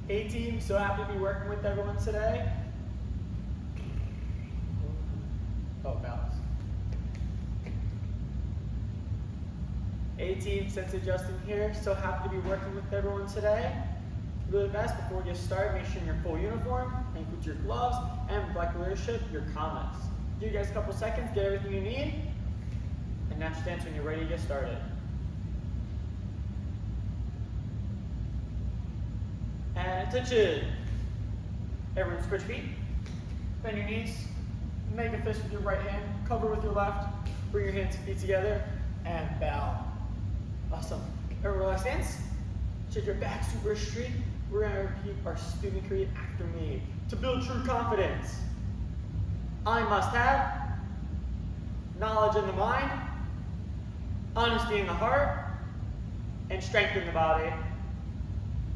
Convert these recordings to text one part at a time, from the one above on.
Hey team, so happy to be working with everyone today. Oh, balance. Hey team, Sensei Justin here. So happy to be working with everyone today. Really fast, before we get started, make sure you're in your full uniform, include your gloves, and black leadership, your comments. Give you guys a couple seconds, get everything you need, and now stance when you're ready to get started. And attention. Everyone switch feet. Bend your knees. Make a fist with your right hand. Cover with your left. Bring your hands and feet together. And bow. Awesome. Everyone relax hands. Shake your back super straight. We're going to repeat our student creed after me. To build true confidence, I must have knowledge in the mind, honesty in the heart, and strength in the body.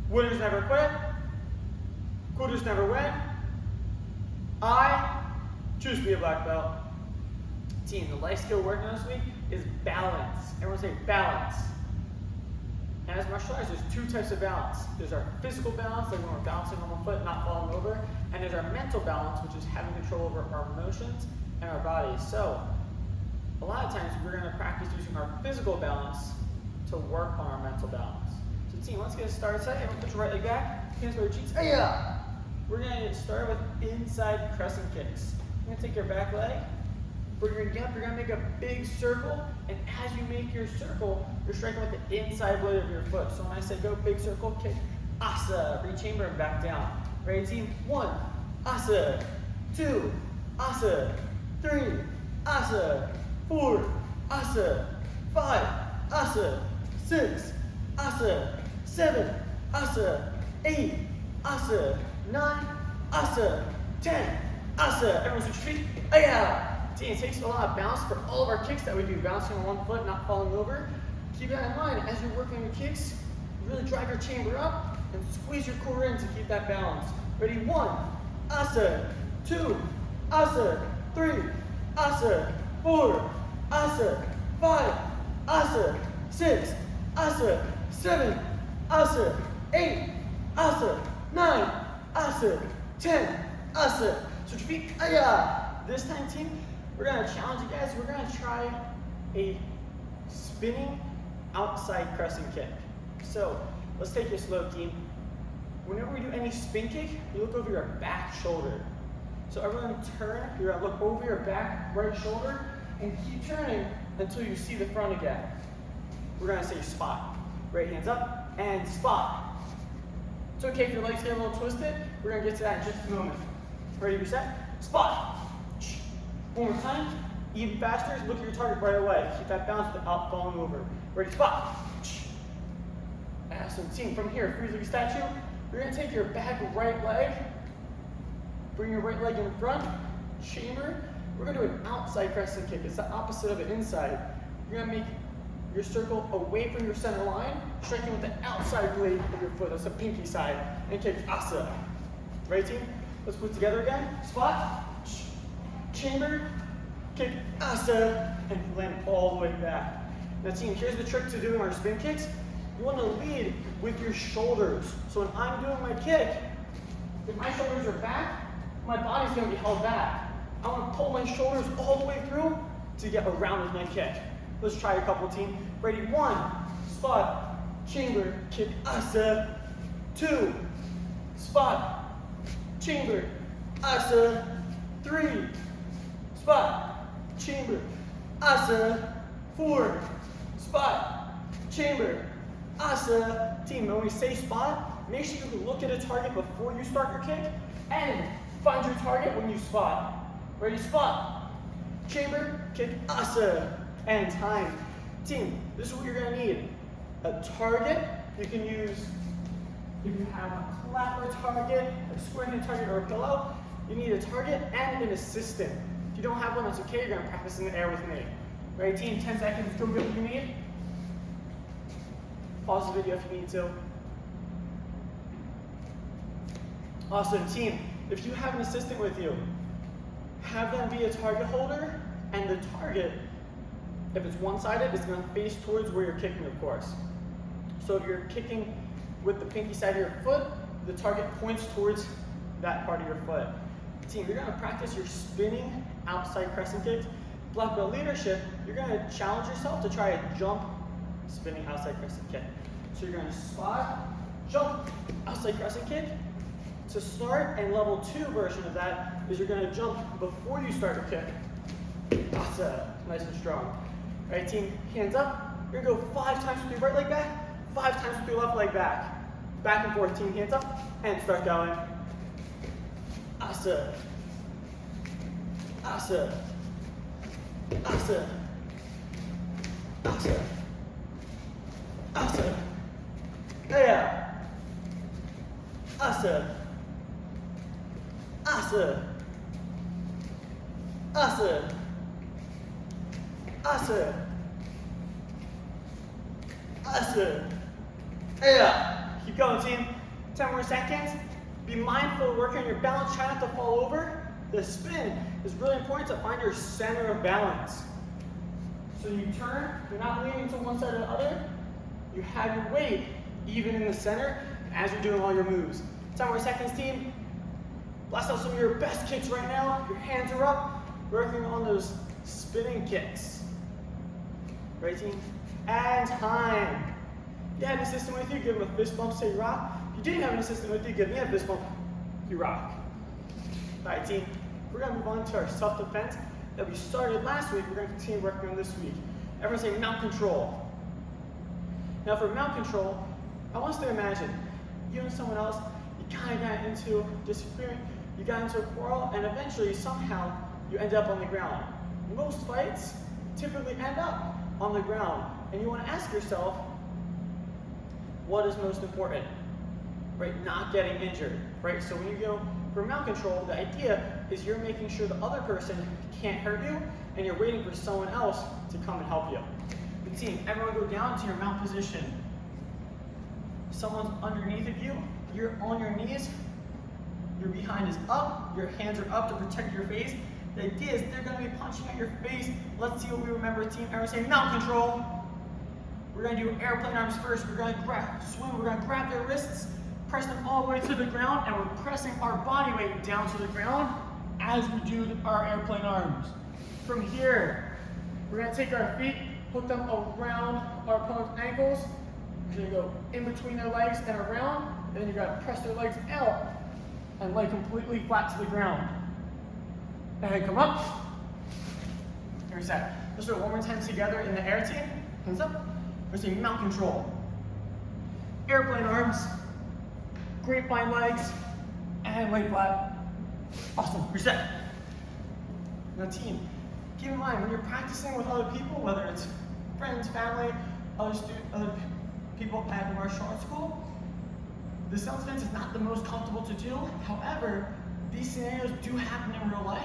Winners never quit. Quitters never win. I choose to be a black belt. Team, the life skill working on this week is balance. Everyone say balance. And as martial arts, there's two types of balance. There's our physical balance, like when we're balancing on one foot, not falling over. And there's our mental balance, which is having control over our emotions and our bodies. So, a lot of times we're going to practice using our physical balance to work on our mental balance. So team, let's get started. Everyone put your right leg back, hands by your cheeks. Hey-ya! We're going to get started with inside crescent kicks. You're going to take your back leg, bring your knee up, you're going to make a big circle, and as you make your circle, you're striking with the inside blade of your foot. So when I say go, big circle, kick, asa, re-chamber and back down. Ready team? 1, asa, 2, asa, 3, asa, 4, asa, 5, asa, 6, asa, 7, asa, 8, asa, 9, asa, 10, asa. Everyone switch feet. Aya. Team, it takes a lot of balance for all of our kicks that we do. Bouncing on one foot, not falling over. Keep that in mind. As you're working your kicks, really drive your chamber up and squeeze your core in to keep that balance. Ready? 1, asa, 2, asa, 3, asa, 4, asa, 5, asa, 6, asa, 7, asa, 8, asa, 9, asa, 10, asa. Switch your feet. Aya. This time, team, we're going to challenge you guys. We're going to try a spinning outside crescent kick. So let's take it slow, team. Whenever we do any spin kick, you look over your back shoulder. So everyone turn, you're going to look over your back right shoulder and keep turning until you see the front again. We're going to say spot. Right hands up and spot. It's okay if your legs get a little twisted. We're going to get to that in just a moment. Ready, reset? Spot. One more time. Even faster, look at your target right away. Keep that balance without falling over. Ready, spot. Awesome. Team, from here, freeze like a statue. You're going to take your back right leg, bring your right leg in front, chamber. We're going to do an outside crescent kick. It's the opposite of an inside. You're going to make your circle away from your center line, striking with the outside blade of your foot. That's the pinky side. And kick asa. Ready, team? Let's put it together again. Spot, chamber, kick asa, and land all the way back. Now team, here's the trick to doing our spin kicks. You want to lead with your shoulders. So when I'm doing my kick, if my shoulders are back, my body's going to be held back. I want to pull my shoulders all the way through to get around with my kick. Let's try a couple, team. Ready? 1, spot, chamber, kick asa. 2, spot, chamber, asa. 3, spot, chamber, asa. 4, spot, chamber, asa. Team, when we say spot, make sure you can look at a target before you start your kick and find your target when you spot. Ready, spot, chamber, kick asa, and time. Team, this is what you're going to need. A target, you can use, if you have a clapper target, a square hand target, or a pillow, you need a target and an assistant. If you don't have one, that's okay. You're going to practice in the air with me. Ready, team? 10 seconds. Go get what you need. Pause the video if you need to. Awesome, team. If you have an assistant with you, have them be a target holder, and the target, if it's one-sided, it's going to face towards where you're kicking, of course. So if you're kicking with the pinky side of your foot, the target points towards that part of your foot. Team, you're gonna practice your spinning outside crescent kicks. Black belt leadership, you're gonna challenge yourself to try a jump spinning outside crescent kick. So you're gonna spot, jump, outside crescent kick. To start, and level 2 version of that is you're gonna jump before you start your kick. Awesome, nice and strong. All right, team, hands up. You're gonna go 5 times with your right leg back, 5 times with your left leg back. Back and forth, team, hands up, and start going. Awesome. Awesome. Awesome. Awesome. Awesome. Yeah. Awesome. Awesome. Awesome. Awesome. Awesome. Yeah. Keep going, team. 10 more seconds. Be mindful of working on your balance. Try not to fall over. The spin is really important to find your center of balance. So you turn, you're not leaning to one side or the other. You have your weight even in the center as you're doing all your moves. 10 more seconds, team. Blast out some of your best kicks right now. Your hands are up. Working on those spinning kicks. Right, team? And time. If you had an assistant with you, give him a fist bump, say rock. If you didn't have an assistant with you, give me a fist bump, you rock. All right, team. We're going to move on to our self-defense that we started last week. We're going to continue working on this week. Everyone say mount control. Now for mount control, I want us to imagine you and someone else, you kind of got into disagreement, you got into a quarrel, and eventually somehow you end up on the ground. Most fights typically end up on the ground, and you want to ask yourself, what is most important? Right, not getting injured, right? So when you go for mount control, the idea is you're making sure the other person can't hurt you, and you're waiting for someone else to come and help you. The team, everyone go down to your mount position. Someone's underneath of you, you're on your knees, your behind is up, your hands are up to protect your face. The idea is they're going to be punching at your face. Let's see what we remember, team. Everyone say mount control. We're going to do airplane arms first. We're going to grab, swing, we're going to grab their wrists, press them all the way to the ground, and we're pressing our body weight down to the ground as we do our airplane arms. From here, we're going to take our feet, hook them around our opponent's ankles. We're going to go in between their legs and around, and then you're going to press their legs out and lay completely flat to the ground. And come up. And reset. Let's do it one more time together in the air, team. Hands up. We're saying mount control. Airplane arms. Grapevine legs. And lay flat. Awesome. Reset. Now, team, keep in mind when you're practicing with other people, whether it's friends, family, other people at martial arts school, the self-defense is not the most comfortable to do. However, these scenarios do happen in real life,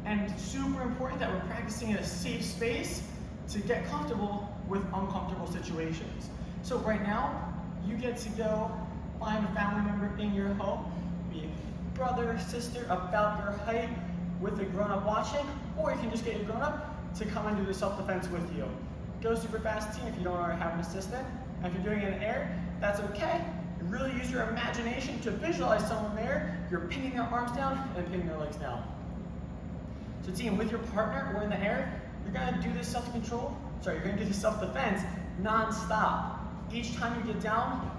and it's super important that we're practicing in a safe space to get comfortable with uncomfortable situations. So right now, you get to go find a family member in your home, be a brother, sister, about your height, with a grown-up watching, or you can just get your grown-up to come and do the self-defense with you. Go super fast, team, if you don't already have an assistant. And if you're doing it in air, that's okay. You really use your imagination to visualize someone there. You're pinning their arms down and pinning their legs down. So team, with your partner or in the air, you're gonna do this you're gonna do this self-defense non-stop. Each time you get down,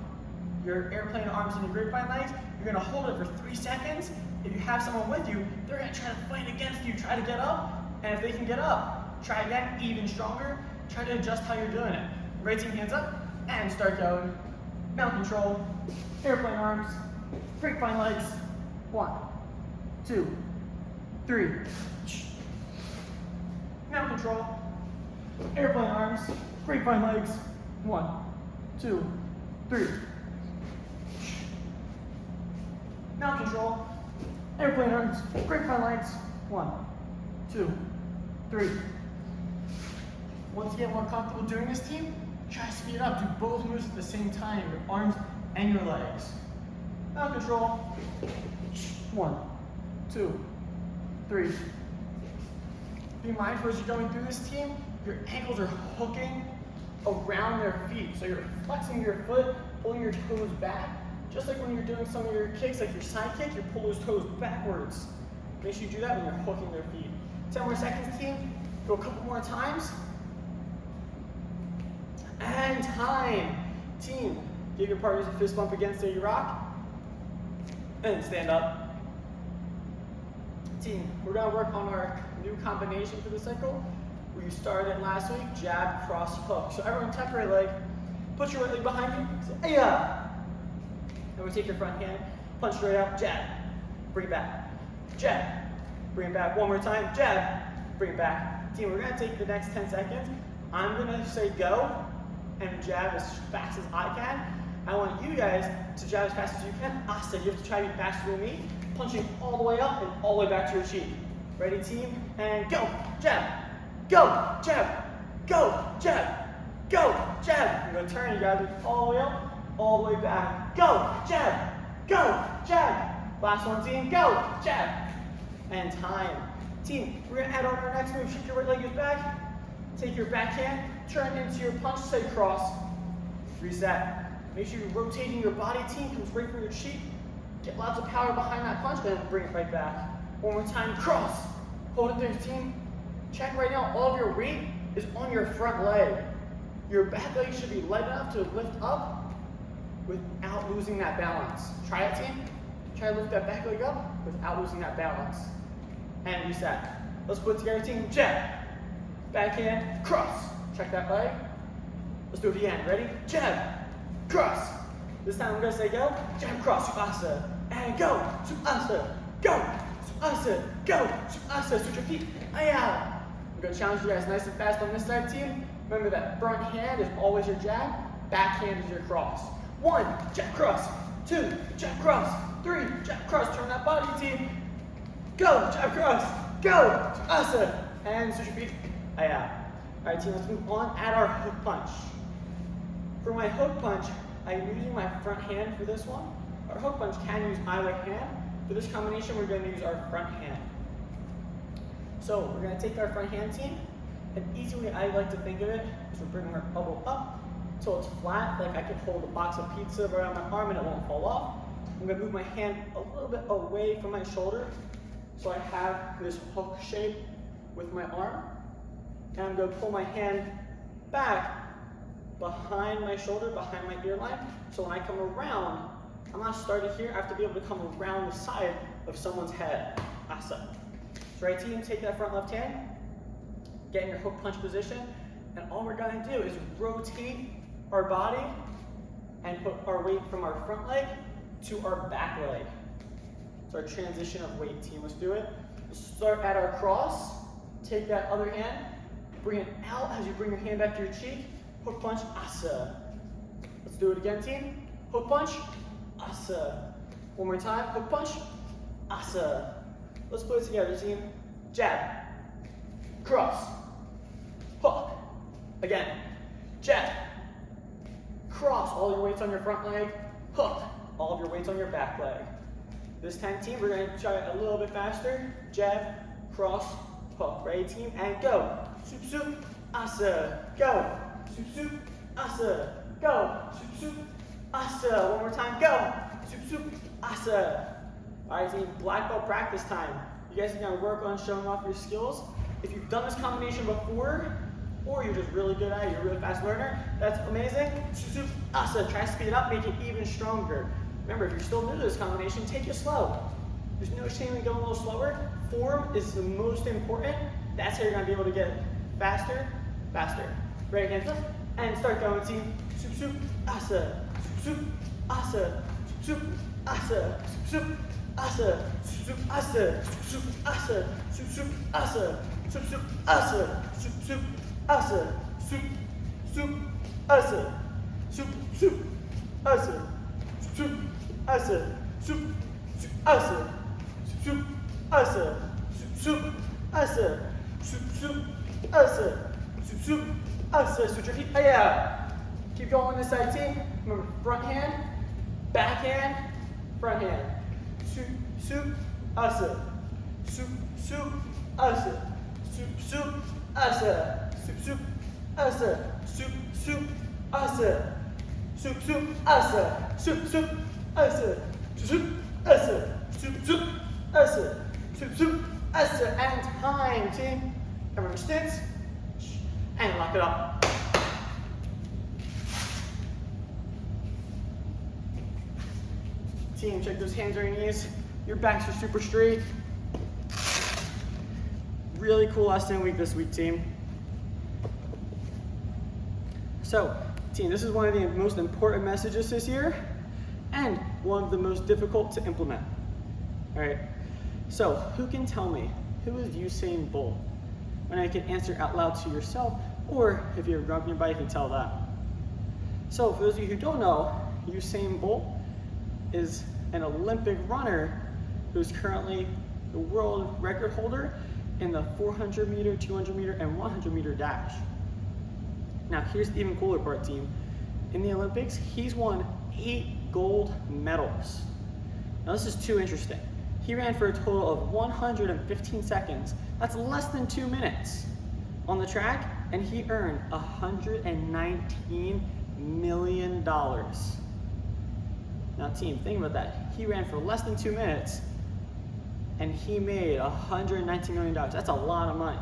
your airplane arms and your grapevine legs, you're gonna hold it for 3 seconds. If you have someone with you, they're gonna try to fight against you, try to get up, and if they can get up, try again, even stronger. Try to adjust how you're doing it. Right, team, hands up, and start going. Mount control, airplane arms, grapevine legs. 1, 2, 3. Mount control, airplane arms, grapevine legs. 1, 2, 3. Mount control, airplane arms, grapevine legs. 1, 2, 3. Once you get more comfortable doing this, team, try to speed up. Do both moves at the same time, your arms and your legs. Mount control. 1, 2, 3. Be mindful as you're going through this, team, your ankles are hooking around their feet. So you're flexing your foot, pulling your toes back, Just like when you're doing some of your kicks, like your side kick, you pull those toes backwards. Make sure you do that when you're hooking their feet. 10 more seconds, team. Go a couple more times. And time. Team, give your partners a fist bump against their rock. And stand up. Team, we're gonna work on our new combination for the cycle. We started last week, jab, cross, hook. So everyone tap your right leg, put your right leg behind you, say, "Aya!" And we take your front hand, punch straight out, jab, bring it back, jab, bring it back. One more time, jab, bring it back. Team, we're gonna take the next 10 seconds. I'm gonna say go, and jab as fast as I can. I want you guys to jab as fast as you can. Asa, you have to try to be faster than me, punching all the way up and all the way back to your cheek. Ready, team? And go, jab, go, jab, go, jab, go, jab. You're gonna turn, you gotta do all the way up, all the way back. Go, jab, go, jab. Last one, team, go, jab. And time. Team, we're gonna add on our next move. Shift your right leg goes back. Take your backhand, turn into your punch, say cross. Reset. Make sure you're rotating your body, team, comes right from your cheek. Get lots of power behind that punch, and then bring it right back. One more time, cross. Hold it there, team. Check right now, all of your weight is on your front leg. Your back leg should be light enough to lift up without losing that balance. Try it, team. Try to lift that back leg up without losing that balance. And reset. Let's put it together, team. Jab. Backhand, cross. Check that leg. Let's do it again. Ready? Jab. Cross. This time I'm going to say go. Jab, cross, Asa. And go. Asa. Go. Asa. Go. Asa. Switch your feet. Aya. I'm going to challenge you guys nice and fast on this side, team. Remember that front hand is always your jab. Backhand is your cross. 1, jab, cross. 2, jab, cross. 3, jab, cross. Turn that body, team. Go. Jab, cross. Go. Asa. And switch your feet. Aya. All right, team, let's move on. Add our hook punch. For my hook punch, I'm using my front hand for this one. Our hook punch can use either hand. For this combination, we're going to use our front hand. So we're going to take our front hand, team. An easy way I like to think of it is we're bringing our elbow up so it's flat, like I could hold a box of pizza around my arm and it won't fall off. I'm going to move my hand a little bit away from my shoulder so I have this hook shape with my arm. And I'm going to pull my hand back behind my shoulder, behind my ear line. So when I come around, I'm not starting here. I have to be able to come around the side of someone's head. Asa. So right, team, take that front left hand, get in your hook punch position, and all we're going to do is rotate our body and put our weight from our front leg to our back leg. It's our transition of weight, team. Let's do it. We'll start at our cross. Take that other hand, bring it out as you bring your hand back to your cheek. Hook punch, Asa. Let's do it again, team. Hook punch, Asa. One more time, hook punch, Asa. Let's put it together, team. Jab, cross, hook. Again, jab, cross. All your weight's on your front leg, hook. All of your weight's on your back leg. This time, team, we're going to try it a little bit faster. Jab, cross, hook. Ready, team? And go. Soup, soup, Asa. Go. Soup, soup, Asa. Go. Soup, soup, Asa. One more time. Go. Soup, soup, Asa. All right, team. Black belt practice time. You guys are going to work on showing off your skills. If you've done this combination before, or you're just really good at it, you're a really fast learner, that's amazing. Soup, soup, Asa. Try to speed it up, make it even stronger. Remember, if you're still new to this combination, take it slow. There's no shame in going a little slower. Form is the most important. That's how you're going to be able to get faster, faster. Right hands up, and start going, team. Soup, soup, Asa. Soup, soup, Asa. Soup, soup, Asa. Soup, soup, Asa. Soup, soup, Asa. Soup, soup, Asa. Soup, soup, Asa. Soup, soup, Asa. Soup, soup, Asa. Soup, soup, Asa. Soup, soup, Asa. Soup, Asa. Soup, soup, Asa. Soup, Asa. Soup, Asa. Soup, soup, Asa. Soup, soup, Asa. Switch your feet. Yeah. Keep going on this side, team. Remember, front hand, back hand, front hand. Soup, soup, Asa. Soup, soup, Asa. Soup, soup, Asa. Soup, soup, Asa. Soup, soup, Asa. Soup, soup, Asa. Soup, soup, and time, team. Everyone stance, and lock it up. Team, check those hands on your knees. Your backs are super straight. Really cool last 10 week this week, team. So, team, this is one of the most important messages this year and one of the most difficult to implement. All right, so who can tell me who is Usain Bolt? And I can answer out loud to yourself, or if you're grumpy nearby, you can tell that. So for those of you who don't know, Usain Bolt is an Olympic runner who's currently the world record holder in the 400 meter, 200 meter, and 100 meter dash. Now here's the even cooler part, team. In the Olympics, he's won 8 gold medals. Now this is too interesting. He ran for a total of 115 seconds. That's less than 2 minutes on the track, and he earned $119 million. Now team, think about that. He ran for less than 2 minutes, and he made $119 million. That's a lot of money.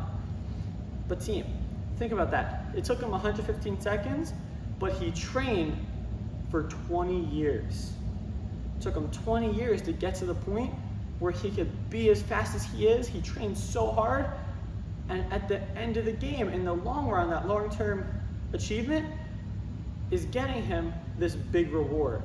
But team, think about that. It took him 115 seconds, but he trained for 20 years. It took him 20 years to get to the point where he could be as fast as he is. He trained so hard, and at the end of the game, in the long run, that long-term achievement is getting him this big reward.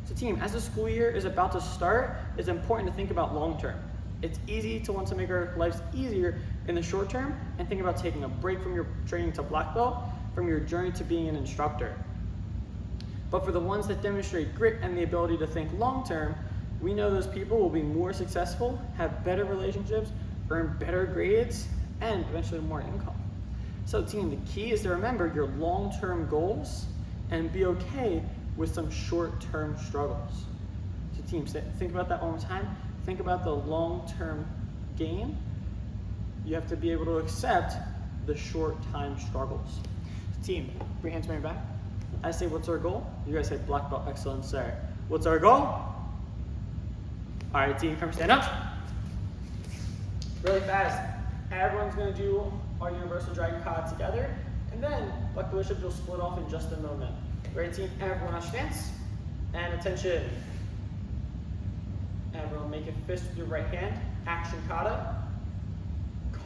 So team, as the school year is about to start, it's important to think about long-term. It's easy to want to make our lives easier in the short term and think about taking a break from your training to black belt, from your journey to being an instructor. But for the ones that demonstrate grit and the ability to think long-term, we know those people will be more successful, have better relationships, earn better grades, and eventually more income. So team, the key is to remember your long-term goals and be okay with some short-term struggles. So team, think about that one more time. Think about the long-term gain. You have to be able to accept the short-time struggles. So team, bring your hands behind your back. I say, what's our goal? You guys say black belt excellence, sir. What's our goal? All right, team, come stand up. Really fast. Everyone's gonna do our universal dragon kata together, and then black belt will split off in just a moment. Ready, team? Everyone on stance, and attention. Everyone make a fist with your right hand, action kata.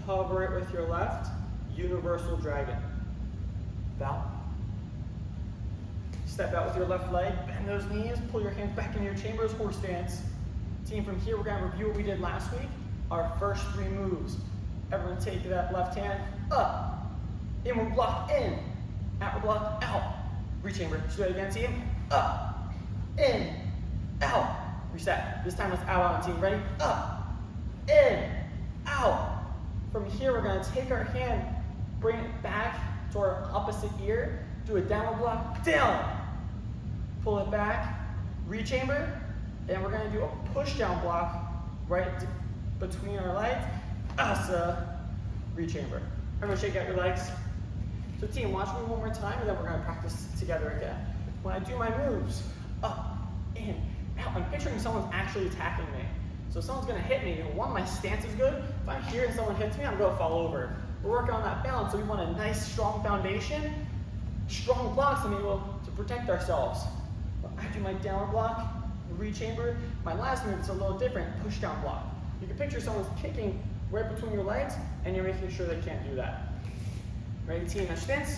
Cover it with your left, universal dragon. Bow. Step out with your left leg, bend those knees, pull your hands back in your chambers, horse stance. Team, from here we're going to review what we did last week, our first 3 moves. Everyone take that left hand up, inward block in, outward block out, rechamber. Let's do it again, team. Up, in, out, reset. This time it's out on team. Ready? Up, in, out. From here we're going to take our hand, bring it back to our opposite ear, do a downward block, down, pull it back, rechamber, and we're going to do a push down block right between our legs, asa, rechamber. Everyone shake out your legs. So team, watch me one more time, and then we're going to practice together again. When I do my moves, up, in, out, I'm picturing someone's actually attacking me. So if someone's going to hit me, one, my stance is good. If I'm here and someone hits me, I'm going to fall over. We're working on that balance, so we want a nice, strong foundation, strong blocks, and be able to protect ourselves. I do my downward block, rechamber. My last move is a little different, push down block. You can picture someone's kicking right between your legs, and you're making sure they can't do that. Ready, team? Now stance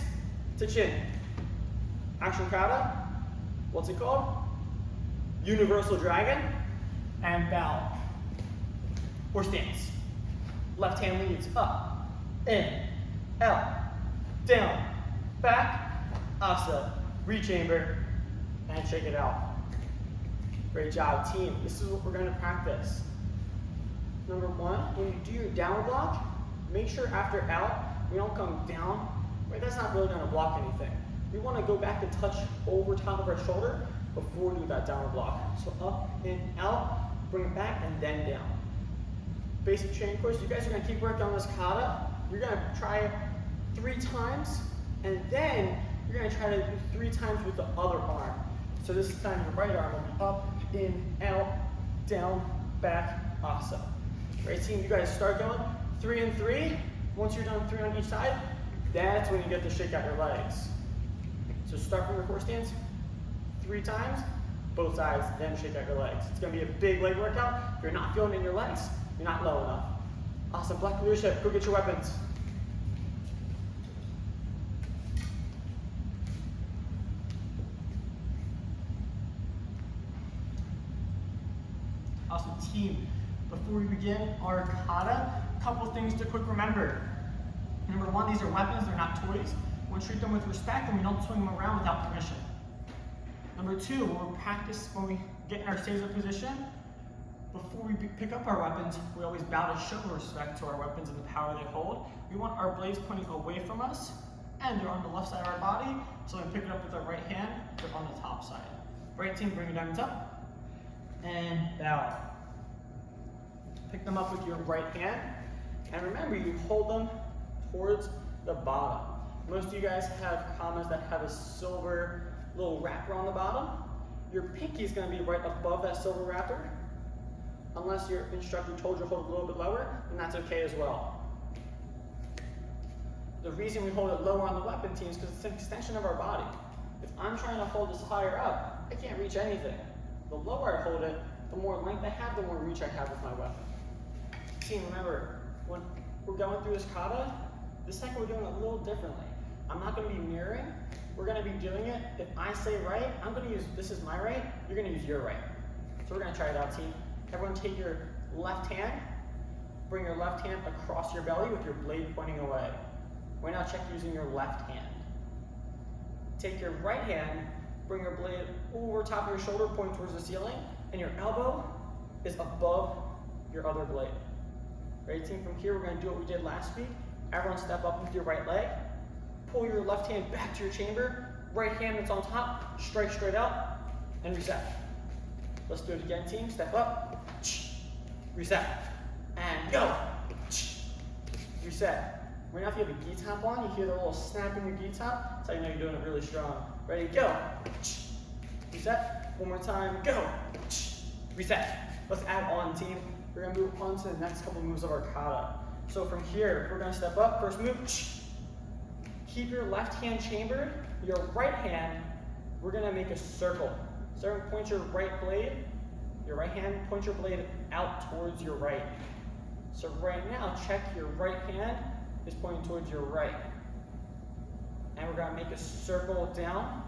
to chin. Action kata. What's it called? Universal dragon. And bow. Horse stance. Left hand leads up, in, out, down, back, asa, rechamber, and shake it out. Great job, team. This is what we're going to practice. Number 1, when you do your downward block, make sure after out, we don't come down. Right? That's not really going to block anything. We want to go back and touch over top of our shoulder before we do that downward block. So up, in, out, bring it back, and then down. Basic training course, you guys are going to keep working on this kata. You're going to try it 3 times, and then you're going to try to do 3 times with the other arm. So this time your right arm will be up in, out, down, back, awesome. Right, team, you guys start going 3 and 3. Once you're done 3 on each side, that's when you get to shake out your legs. So start from your core stance 3 times, both sides, then shake out your legs. It's gonna be a big leg workout. If you're not feeling it in your legs, you're not low enough. Awesome, black leadership, go get your weapons. Awesome, team. Before we begin our kata, a couple things to quick remember. Number 1, these are weapons, they're not toys. We want to treat them with respect and we don't swing them around without permission. Number 2, when we get in our seiza position, before we pick up our weapons, we always bow to show respect to our weapons and the power they hold. We want our blades pointing away from us, and they're on the left side of our body, so when we pick it up with our right hand, they're on the top side. Right, team, bring your diamonds up, and bow. Pick them up with your right hand, and remember, you hold them towards the bottom. Most of you guys have kamas that have a silver little wrapper on the bottom. Your pinky is going to be right above that silver wrapper. Unless your instructor told you to hold it a little bit lower, then that's okay as well. The reason we hold it lower on the weapon, team, is because it's an extension of our body. If I'm trying to hold this higher up, I can't reach anything. The lower I hold it, the more length I have, the more reach I have with my weapon. Team, remember, when we're going through this kata, this second we're doing it a little differently. I'm not going to be mirroring. We're going to be doing it. If I say right, I'm going to use, this is my right, you're going to use your right. So we're going to try it out, team. Everyone take your left hand, bring your left hand across your belly with your blade pointing away. Right now, check using your left hand. Take your right hand, bring your blade over top of your shoulder, point towards the ceiling, and your elbow is above your other blade. Ready, team? From here, we're going to do what we did last week. Everyone step up with your right leg. Pull your left hand back to your chamber. Right hand that's on top, strike straight out, and reset. Let's do it again, team. Step up, reset, and go. Reset. Right now, if you have a gi top on, you hear the little snap in your gi top. That's how you know you're doing it really strong. Ready, go. Reset. One more time, go. Reset. Let's add on, team. We're going to move on to the next couple moves of our kata. So from here, we're going to step up. First move, keep your left hand chambered. Your right hand, we're going to make a circle. So everyone point your right blade, your right hand, point your blade out towards your right. So right now, check your right hand is pointing towards your right. And we're going to make a circle down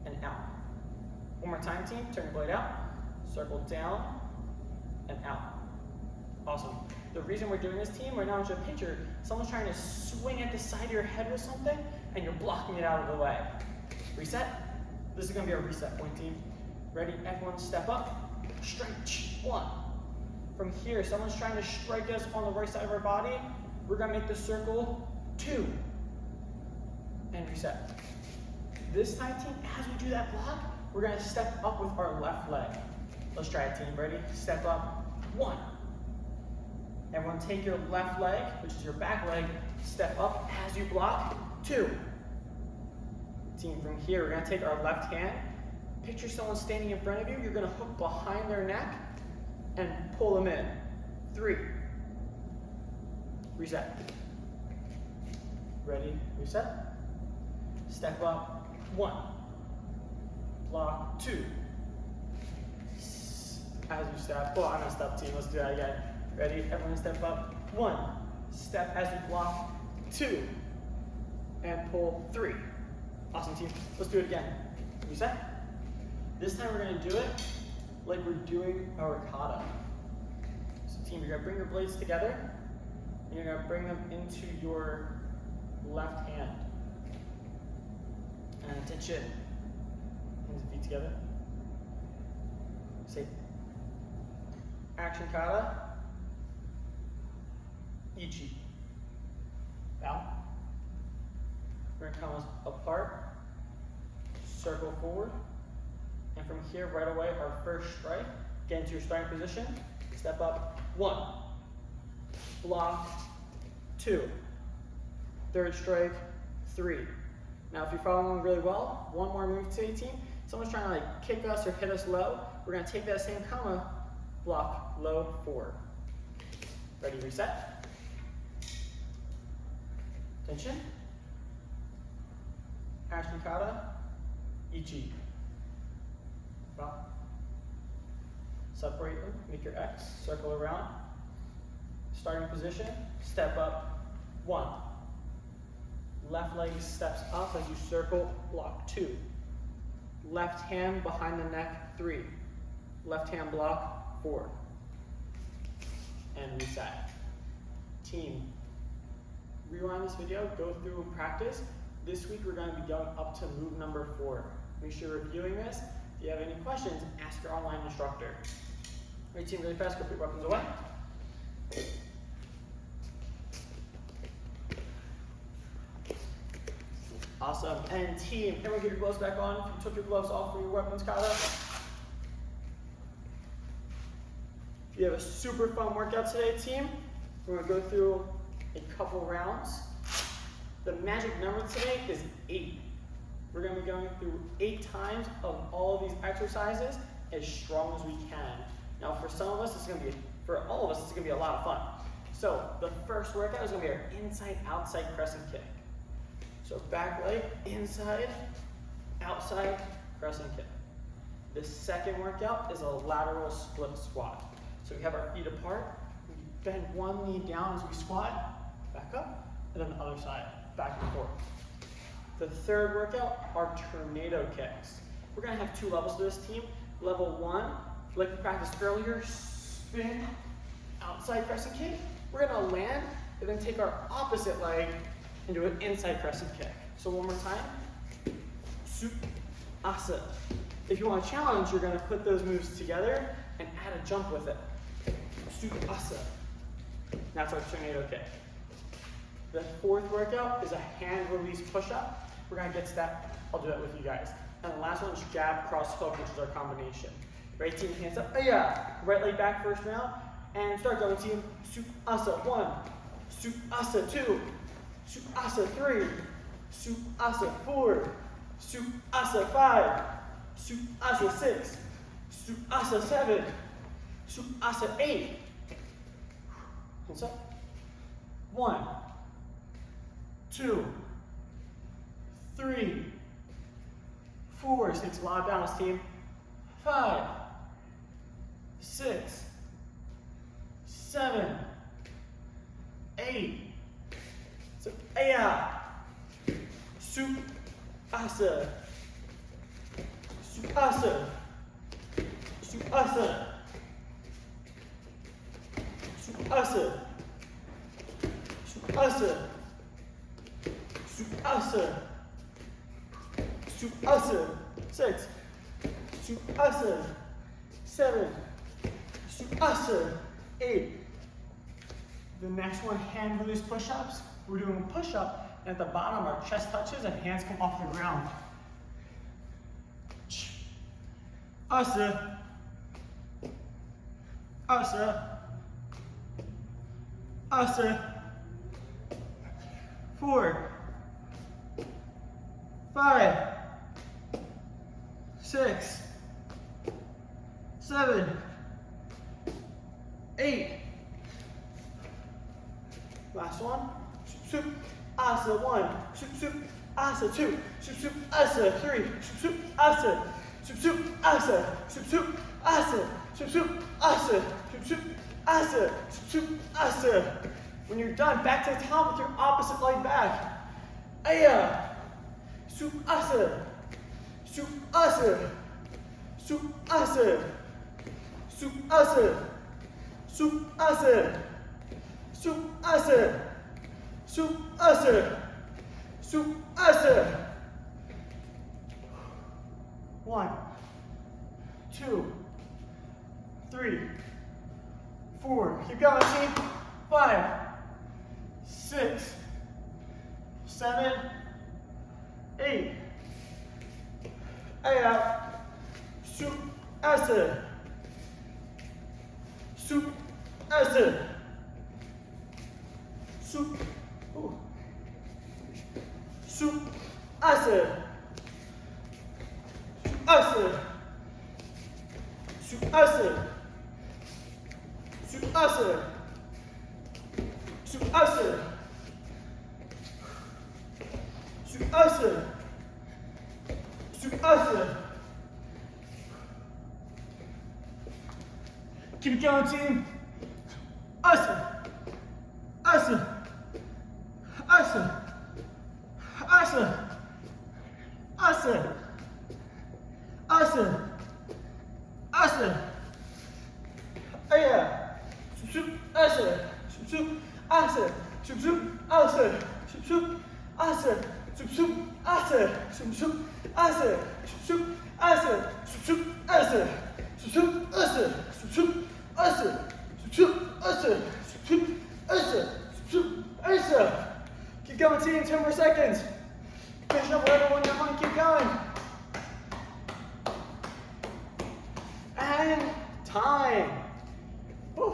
and out. One more time, team. Turn your blade out, circle down and out. Awesome. The reason we're doing this, team, right now is a picture. Someone's trying to swing at the side of your head with something, and you're blocking it out of the way. Reset. This is going to be our reset point, team. Ready? Everyone step up. Strike. 1. From here, someone's trying to strike us on the right side of our body. We're going to make the circle 2. And reset. This time, team, as we do that block, we're going to step up with our left leg. Let's try it, team. Ready? Step up. 1. Everyone take your left leg, which is your back leg, step up as you block. 2. Team, from here, we're going to take our left hand. Picture someone standing in front of you. You're going to hook behind their neck and pull them in. 3. Reset. Ready? Reset. Step up. 1. Block. 2. As you step. Oh, I messed up, team. Let's do that again. Ready? Everyone step up. 1. Step as you block. 2. And pull. 3. Awesome, team. Let's do it again. Reset. This time we're going to do it like we're doing our kata. So, team, you're going to bring your blades together, and you're going to bring them into your left hand. And attention. Hands and feet together. Say, action kata. Ichi. Bow. We're going to come apart, circle forward, and from here right away, our first strike, get into your starting position, step up, 1, block, 2, third strike, 3. Now if you're following along really well, one more move today, team. Someone's trying to like kick us or hit us low, we're gonna take that same comma, block low forward. Ready, reset. Tension. Ashnikata. Ichi. Drop. Separate them, make your X, circle around. Starting position, step up, 1. Left leg steps up as you circle, block 2. Left hand behind the neck, 3. Left hand block, 4. And reset. Team, rewind this video, go through practice. This week we're going to be going up to move number 4. Make sure you're reviewing this. If you have any questions, ask your online instructor. Ready, team, really fast, go put your weapons away. Awesome. And team, everyone get your gloves back on. If you took your gloves off for your weapons kata. You have a super fun workout today, team. We're going to go through a couple rounds. The magic number today is 8. We're going to be going through 8 times of all of these exercises as strong as we can. Now, for some of us, for all of us, it's going to be a lot of fun. So, the first workout is going to be our inside-outside crescent kick. So, back leg, inside, outside, crescent kick. The second workout is a lateral split squat. So, we have our feet apart. We bend one knee down as we squat, back up, and then the other side, back and forth. The third workout are tornado kicks. We're going to have 2 levels to this, team. Level 1, like we practiced earlier, spin, outside crescent kick. We're going to land and then take our opposite leg and do an inside crescent kick. So one more time. Sup, asa. If you want to challenge, you're going to put those moves together and add a jump with it. Sup, asa. That's our tornado kick. The fourth workout is a hand release push-up. We're going to get to that. I'll do that with you guys. And the last one is jab, cross hook, which is our combination. Right, team, hands up. Right leg back first round. And start going, team. Sup, asa, 1. Sup, asa, 2. Sup, asa, 3. Sup, asa, 4. Sup, asa, 5. Sup, asa, 6. Sup, asa, 7. Sup, asa, 8. Hands up. 1. 2, 3, 4, this takes a lot of balance, team. 5, 6, 7, 8. So, sup, asa, sup, asa, sup, asa, sup, asa, sup, asa. Sup, asa. Sup, asa. 6. Sup, asa. 7. Sup, asa. 8. The next one, hand release push-ups. We're doing a push-up, and at the bottom, our chest touches and hands come off the ground. Asa. Asa. Asa. 4. 5, 6, 7, 8. Last one. Sup, asa, 1. Sup, asa, 2. Sup, asa, 3. Sup, asa. Sup, asa. Sup, asa. Sup, asa. Sup, asa. Sup, asa. When you're done, back to the top with your opposite leg back. Sup, asa. Sup, asa. Sup, asa. Sup, asa. Sup, asa. Sup, asa. Sup, asa. Sup, asa. 1, 2, 3, 4. Keep going, team. 5, 6, 7, 8. Sup, asa. Sup, asa. Sup, sup, asa. Sup, asa. Sukhasana. Sukhasana. Sukhasana. Sukhasana. Sukhasana. Keep it going, team. Asana. Asana. Asana. Asana. Asana. Asana. Asana. Yeah. Shoop, asana. Shoop, asana. Shoop, asana. Shoop, asana. Shoop, asana. Shoop, asana. Shoop, asana. Shoop, asana. Shoop, asana. Shoop, asana. Shoop, asana. Shoop, asana. Shoop, asana. Keep going, team. 10 more seconds. Finish up whatever one you're on. Keep going. And time. Whew.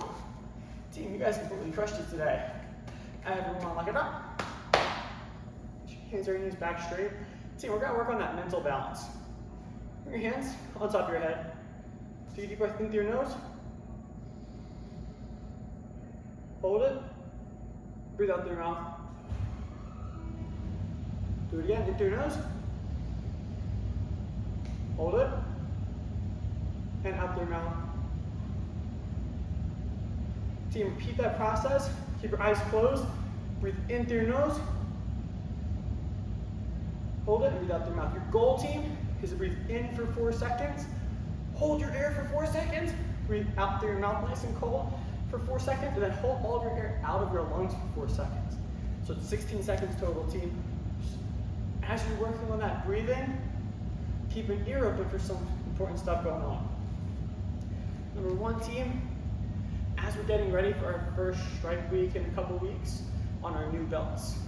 Team, you guys completely crushed it today. Everyone, lock it up. Hands or knees back straight. Team, we're gonna work on that mental balance. Bring your hands on top of your head. Take a deep breath in through your nose. Hold it. Breathe out through your mouth. Do it again. In through your nose. Hold it. And out through your mouth. Team, repeat that process. Keep your eyes closed. Breathe in through your nose. Hold it and breathe out through your mouth. Your goal, team, is to breathe in for 4 seconds. Hold your air for 4 seconds. Breathe out through your mouth nice and cold for 4 seconds. And then hold all of your air out of your lungs for 4 seconds. So it's 16 seconds total, team. As you're working on that breathing, keep an ear open for some important stuff going on. Number 1, team, as we're getting ready for our first strike week in a couple weeks on our new belts.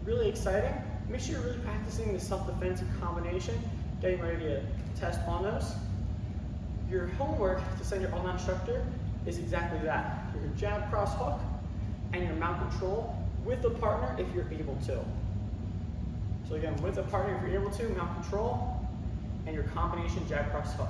Really exciting. Make sure you're really practicing the self-defense combination, getting ready to test on those. Your homework to send your online instructor is exactly that. Your jab cross hook and your mount control with a partner if you're able to. So again, with a partner if you're able to, mount control and your combination jab cross hook.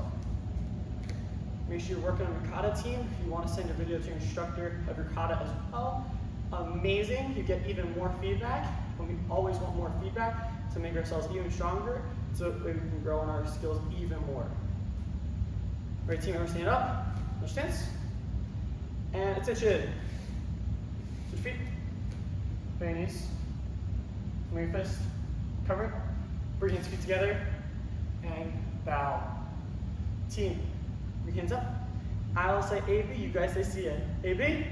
Make sure you're working on your kata, team. If you want to send a video to your instructor of your kata as well, amazing. You get even more feedback. And we always want more feedback to make ourselves even stronger so that we can grow on our skills even more. Right, team, everyone stand up. No stance. And attention. Switch feet. Bend your knees. Move your fist. Cover it. Bring hands feet together. And bow. Team, bring hands up. I'll say AB, you guys say CA. AB.